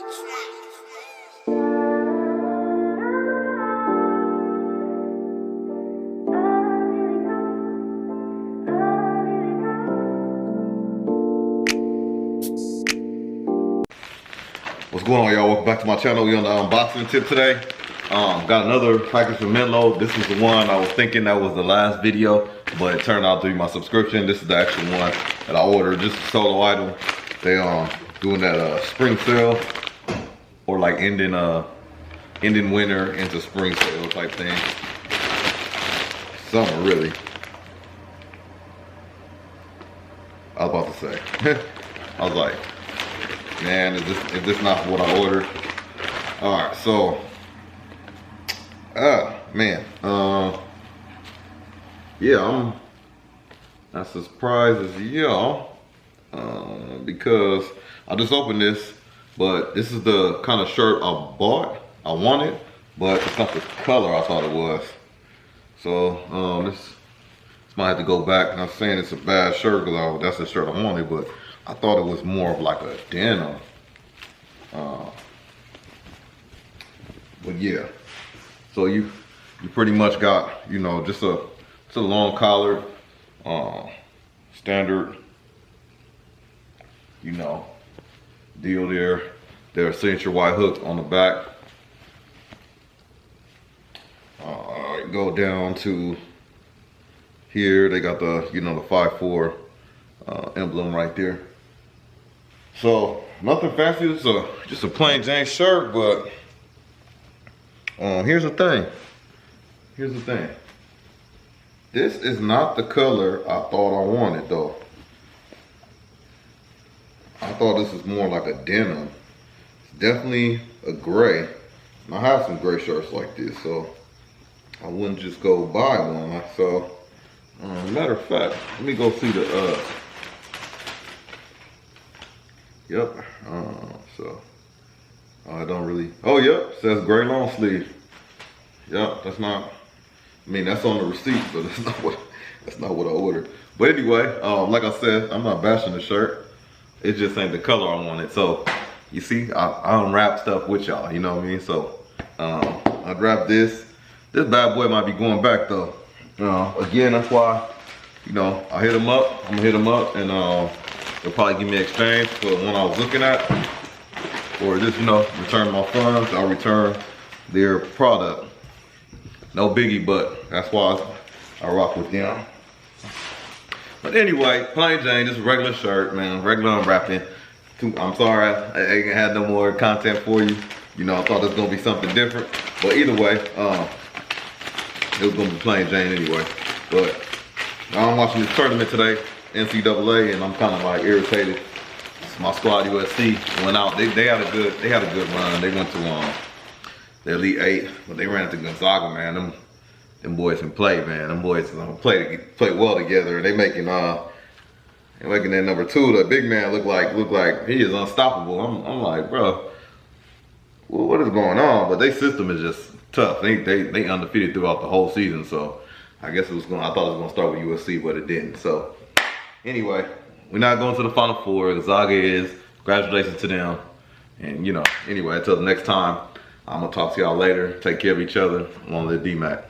What's going on, y'all? Welcome back to my channel. We on the unboxing tip today. Got another package from Menlo. This was the one I was thinking that was the last video, but it turned out to be my subscription. This is the actual one that I ordered, just a solo item. They doing that spring sale, or like ending winter into spring sale type thing. Summer, really. I was about to say. I was like, man, is this not what I ordered? All right, so, man, yeah, I'm as surprised as y'all, because I just opened this, but this is the kind of shirt I wanted, but it's not the color I thought it was. So, this might have to go back. I'm not saying it's a bad shirt because that's the shirt I wanted, but I thought it was more of like a denim. But yeah, so you pretty much got, you know, just a long collared, standard, you know, deal there. Their signature white hooks on the back. Go down to here. They got the, you know, the 5'4" emblem right there. So nothing fancy. It's just a plain Jane shirt, but here's the thing. This is not the color I thought I wanted, though. I thought this was more like a denim. It's definitely a gray. And I have some gray shirts like this, so I wouldn't just go buy one. So, matter of fact, let me go see the yep. So I don't really. Oh, yep. Says gray long sleeve. Yep. That's not. I mean, that's on the receipt, but that's not what I ordered. But anyway, like I said, I'm not bashing the shirt. It just ain't the color I wanted. So you see, I unwrap stuff with y'all. You know what I mean? So I wrapped this. This bad boy might be going back though. Again, that's why, you know, I hit them up. I'm gonna hit them up, and they'll probably give me an exchange for the one I was looking at, or just, you know, return my funds. I'll return their product. No biggie, but that's why I rock with them. But anyway, plain Jane, just a regular shirt, man, regular unwrapping. I'm sorry I ain't had no more content for you. You know, I thought it was gonna be something different, but either way, it was gonna be plain Jane anyway. But I'm watching this tournament today, NCAA, and I'm kind of like irritated. My squad USC went out. They had a good run. They went to the Elite 8, but they ran into Gonzaga, man. Them boys can play, man. Them boys play well together. They making that number 2, the big man, look like he is unstoppable. I'm like, bro, what is going on? But their system is just tough. They undefeated throughout the whole season. So I guess I thought it was gonna start with USC, but it didn't. So anyway, we're not going to the Final Four. Gonzaga is. Congratulations to them. And you know, anyway, until the next time, I'm gonna talk to y'all later. Take care of each other. Long live D-Mac.